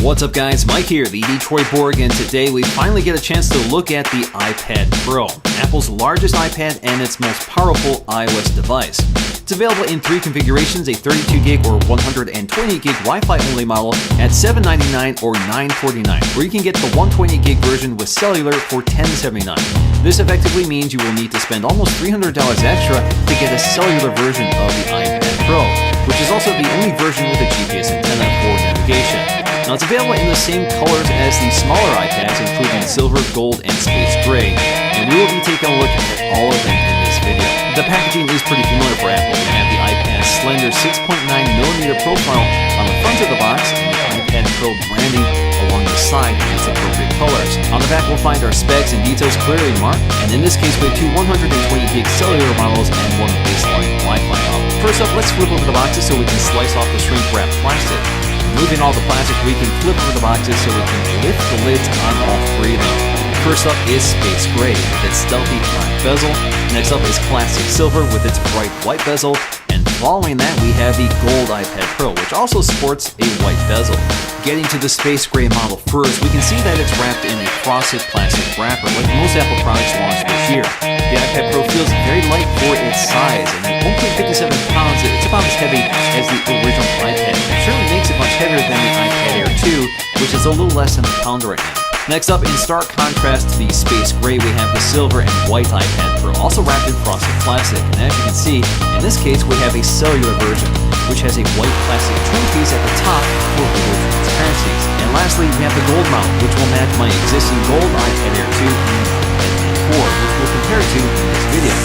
What's up guys, Mike here, the Detroit Borg, and today we finally get a chance to look at the iPad Pro, Apple's largest iPad and its most powerful iOS device. It's available in three configurations, a 32GB or 128GB Wi-Fi only model at $799 or $949, or you can get the 128GB version with cellular for $1079. This effectively means you will need to spend almost $300 extra to get a cellular version of the iPad Pro, which is also the only version with a GPS antenna for navigation. Now it's available in the same colors as the smaller iPads, including silver, gold, and space gray, and we will be taking a look at all of them in this video. The packaging is pretty familiar for Apple. We have the iPad's slender 6.9mm profile on the front of the box and the iPad Pro branding along the side in its appropriate colors. On the back we'll find our specs and details clearly marked, and in this case we have two 120GB cellular models and one baseline Wi-Fi model. First up, let's flip over the boxes so we can slice off the shrink wrap plastic. Removing all the plastic, we can flip over the boxes so we can lift the lids on all three of them. First up is Space Gray with its stealthy black bezel. Next up is Classic Silver with its bright white bezel. And following that, we have the Gold iPad Pro, which also sports a white bezel. Getting to the Space Gray model first, we can see that it's wrapped in a frosted plastic wrapper like most Apple products launched this year. The iPad Pro feels very light for its size, and at 1.57 pounds, it's about as heavy as the original iPad. It certainly makes it much heavier than the iPad Air 2, which is a little less than a pound right now. Next up, in stark contrast to the Space Gray, we have the silver and white iPad Pro, also wrapped in frosted plastic. And as you can see, in this case, we have a cellular version, which has a white plastic trim piece at the top for greater transparencies. And lastly, we have the gold model, which will match my existing gold iPad Air 2 and iPad 4, which we'll compare to in this video.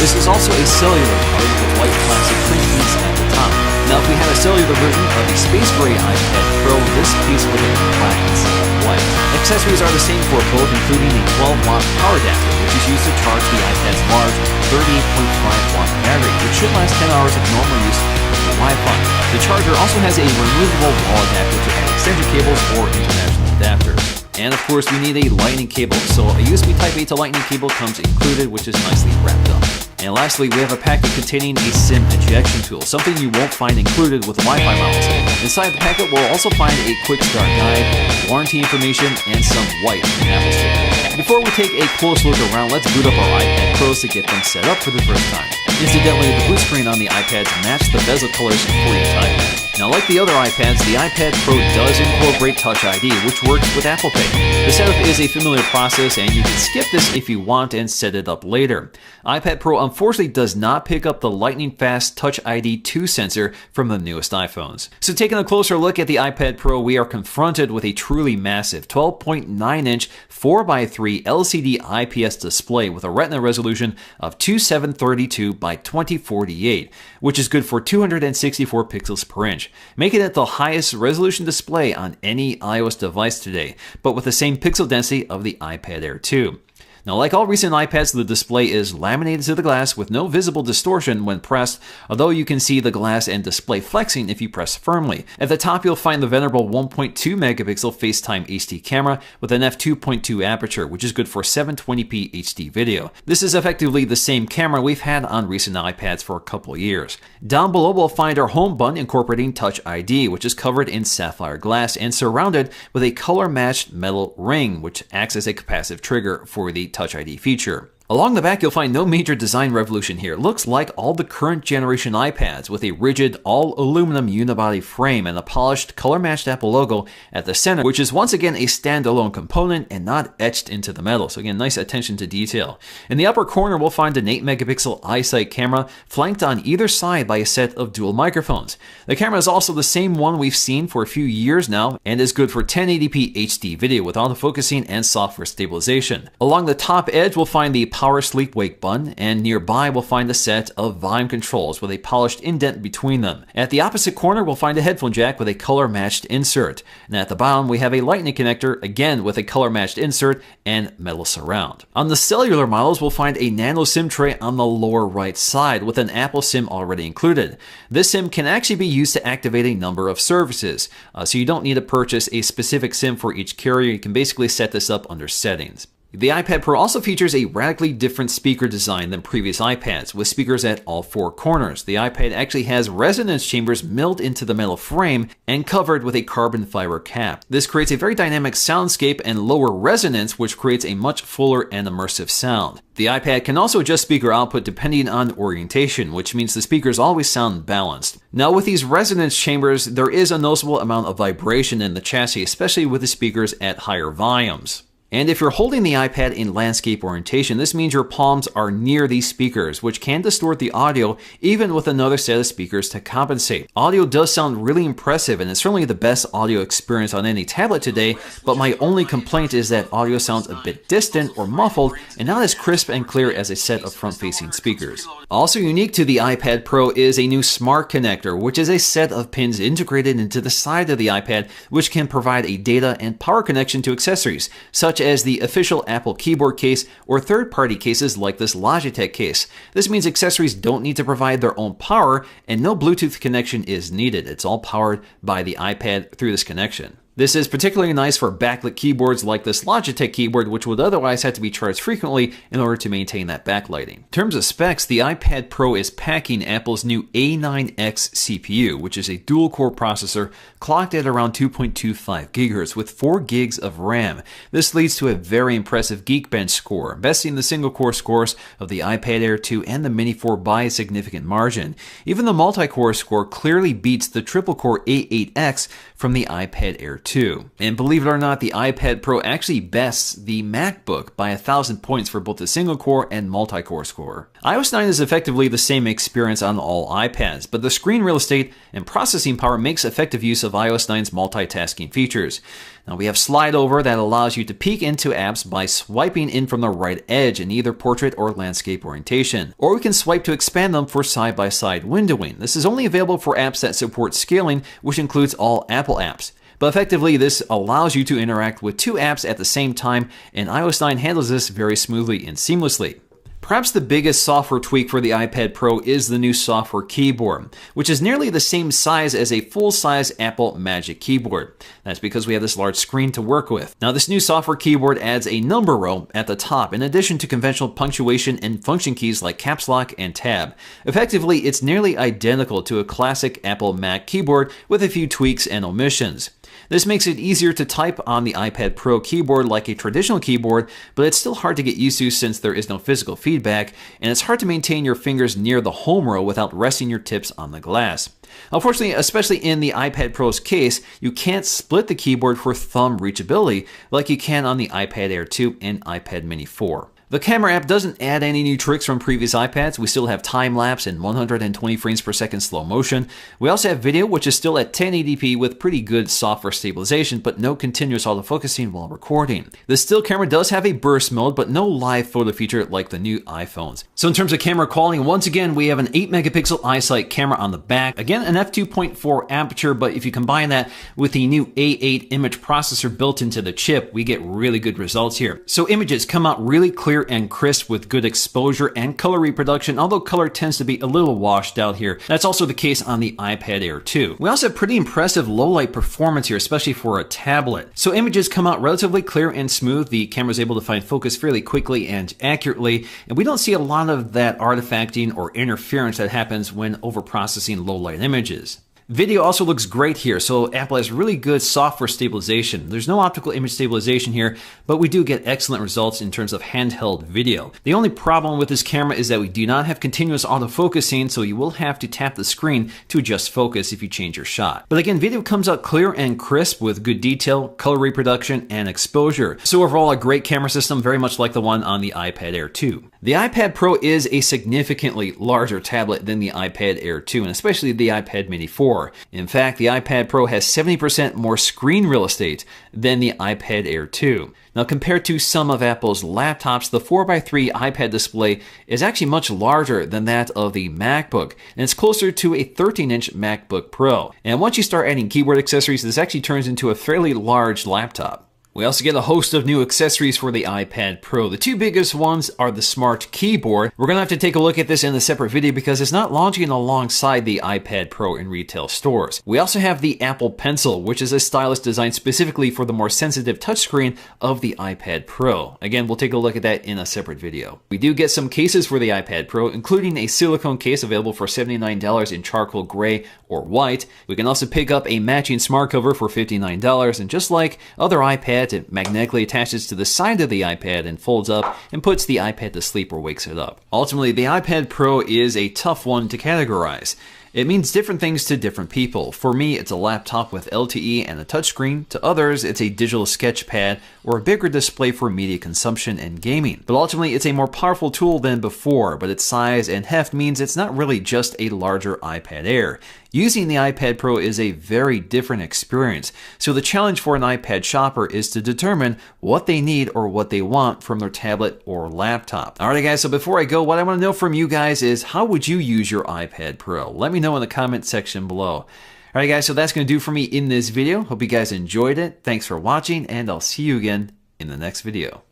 This is also a cellular model with white plastic trim piece at the top. Now, if we had a cellular version of the Space Gray iPad Pro, this piece would have been black instead of white. Accessories are the same for both, including a 12-watt power adapter, which is used to charge the iPad's large 38.5-watt battery, which should last 10 hours of normal use with the Wi-Fi. The charger also has a removable wall adapter to add extender cables or international adapters. And of course, we need a lightning cable, so a USB Type-A to lightning cable comes included, which is nicely wrapped up. And lastly, we have a packet containing a SIM ejection tool, something you won't find included with Wi-Fi models. Inside the packet, we'll also find a quick start guide, warranty information, and some white Apple stickers. Before we take a close look around, let's boot up our iPad Pros to get them set up for the first time. Incidentally, the boot screen on the iPads match the bezel colors for each iPad. Now, like the other iPads, the iPad Pro does incorporate Touch ID, which works with Apple Pay. The setup is a familiar process, and you can skip this if you want and set it up later. iPad Pro unfortunately does not pick up the lightning-fast Touch ID 2 sensor from the newest iPhones. So taking a closer look at the iPad Pro, we are confronted with a truly massive 12.9-inch 4x3 LCD IPS display with a Retina resolution of 2732 by 2048, which is good for 264 pixels per inch, making it the highest resolution display on any iOS device today, but with the same pixel density of the iPad Air 2. Now, like all recent iPads, the display is laminated to the glass with no visible distortion when pressed, although you can see the glass and display flexing if you press firmly. At the top, you'll find the venerable 1.2 megapixel FaceTime HD camera with an f2.2 aperture, which is good for 720p HD video. This is effectively the same camera we've had on recent iPads for a couple years. Down below, we'll find our home button incorporating Touch ID, which is covered in sapphire glass and surrounded with a color-matched metal ring, which acts as a capacitive trigger for the Touch ID feature. Along the back, you'll find no major design revolution here. It looks like all the current generation iPads with a rigid all-aluminum unibody frame and a polished color-matched Apple logo at the center, which is once again a standalone component and not etched into the metal. So again, nice attention to detail. In the upper corner, we'll find an 8-megapixel iSight camera flanked on either side by a set of dual microphones. The camera is also the same one we've seen for a few years now and is good for 1080p HD video with autofocusing and software stabilization. Along the top edge, we'll find the power sleep wake button, and nearby we'll find a set of volume controls with a polished indent between them. At the opposite corner, we'll find a headphone jack with a color-matched insert. And at the bottom, we have a lightning connector, again with a color-matched insert and metal surround. On the cellular models, we'll find a nano SIM tray on the lower right side with an Apple SIM already included. This SIM can actually be used to activate a number of services, so you don't need to purchase a specific SIM for each carrier. You can basically set this up under settings. The iPad Pro also features a radically different speaker design than previous iPads, with speakers at all four corners. The iPad actually has resonance chambers milled into the metal frame and covered with a carbon fiber cap. This creates a very dynamic soundscape and lower resonance, which creates a much fuller and immersive sound. The iPad can also adjust speaker output depending on orientation, which means the speakers always sound balanced. Now, with these resonance chambers, there is a noticeable amount of vibration in the chassis, especially with the speakers at higher volumes. And if you're holding the iPad in landscape orientation, this means your palms are near these speakers, which can distort the audio even with another set of speakers to compensate. Audio does sound really impressive, and it's certainly the best audio experience on any tablet today, but my only complaint is that audio sounds a bit distant or muffled and not as crisp and clear as a set of front-facing speakers. Also unique to the iPad Pro is a new Smart Connector, which is a set of pins integrated into the side of the iPad, which can provide a data and power connection to accessories, such as the official Apple keyboard case or third-party cases like this Logitech case. This means accessories don't need to provide their own power and no Bluetooth connection is needed. It's all powered by the iPad through this connection. This is particularly nice for backlit keyboards like this Logitech keyboard, which would otherwise have to be charged frequently in order to maintain that backlighting. In terms of specs, the iPad Pro is packing Apple's new A9X CPU, which is a dual-core processor clocked at around 2.25 GHz with 4 gigs of RAM. This leads to a very impressive Geekbench score, besting the single-core scores of the iPad Air 2 and the Mini 4 by a significant margin. Even the multi-core score clearly beats the triple-core A8X from the iPad Air 2. And believe it or not, the iPad Pro actually bests the MacBook by 1,000 points for both the single-core and multi-core score. iOS 9 is effectively the same experience on all iPads, but the screen real estate and processing power makes effective use of iOS 9's multitasking features. Now we have slide over that allows you to peek into apps by swiping in from the right edge in either portrait or landscape orientation. Or we can swipe to expand them for side-by-side windowing. This is only available for apps that support scaling, which includes all Apple apps. But effectively, this allows you to interact with two apps at the same time, and iOS 9 handles this very smoothly and seamlessly. Perhaps the biggest software tweak for the iPad Pro is the new software keyboard, which is nearly the same size as a full-size Apple Magic Keyboard. That's because we have this large screen to work with. Now, this new software keyboard adds a number row at the top, in addition to conventional punctuation and function keys like Caps Lock and Tab. Effectively, it's nearly identical to a classic Apple Mac keyboard with a few tweaks and omissions. This makes it easier to type on the iPad Pro keyboard like a traditional keyboard, but it's still hard to get used to since there is no physical feedback, and it's hard to maintain your fingers near the home row without resting your tips on the glass. Unfortunately, especially in the iPad Pro's case, you can't split the keyboard for thumb reachability like you can on the iPad Air 2 and iPad Mini 4. The camera app doesn't add any new tricks from previous iPads. We still have time-lapse and 120 frames per second slow motion. We also have video, which is still at 1080p with pretty good software stabilization, but no continuous autofocusing while recording. The still camera does have a burst mode, but no live photo feature like the new iPhones. So in terms of camera quality, once again, we have an 8 megapixel iSight camera on the back. Again, an f2.4 aperture, but if you combine that with the new A8 image processor built into the chip, we get really good results here. So images come out really clear and crisp with good exposure and color reproduction, although color tends to be a little washed out here. That's also the case on the iPad Air 2. We also have pretty impressive low light performance here, especially for a tablet. So images come out relatively clear and smooth. The camera is able to find focus fairly quickly and accurately, and we don't see a lot of that artifacting or interference that happens when overprocessing low light images. Video also looks great here, so Apple has really good software stabilization. There's no optical image stabilization here, but we do get excellent results in terms of handheld video. The only problem with this camera is that we do not have continuous autofocusing, so you will have to tap the screen to adjust focus if you change your shot. But again, video comes out clear and crisp with good detail, color reproduction, and exposure. So overall, a great camera system, very much like the one on the iPad Air 2. The iPad Pro is a significantly larger tablet than the iPad Air 2, and especially the iPad Mini 4. In fact, the iPad Pro has 70% more screen real estate than the iPad Air 2. Now, compared to some of Apple's laptops, the 4x3 iPad display is actually much larger than that of the MacBook, and it's closer to a 13-inch MacBook Pro. And once you start adding keyboard accessories, this actually turns into a fairly large laptop. We also get a host of new accessories for the iPad Pro. The two biggest ones are the Smart Keyboard. We're going to have to take a look at this in a separate video because it's not launching alongside the iPad Pro in retail stores. We also have the Apple Pencil, which is a stylus designed specifically for the more sensitive touchscreen of the iPad Pro. Again, we'll take a look at that in a separate video. We do get some cases for the iPad Pro, including a silicone case available for $79 in charcoal gray or white. We can also pick up a matching smart cover for $59, and just like other iPads, it magnetically attaches to the side of the iPad and folds up and puts the iPad to sleep or wakes it up. Ultimately, the iPad Pro is a tough one to categorize. It means different things to different people. For me, it's a laptop with LTE and a touchscreen. To others, it's a digital sketch pad or a bigger display for media consumption and gaming. But ultimately, it's a more powerful tool than before, but its size and heft means it's not really just a larger iPad Air. Using the iPad Pro is a very different experience, so the challenge for an iPad shopper is to determine what they need or what they want from their tablet or laptop. Alright guys, so before I go, what I want to know from you guys is how would you use your iPad Pro? Let me know in the comment section below. Alright guys, so that's going to do for me in this video. Hope you guys enjoyed it. Thanks for watching, and I'll see you again in the next video.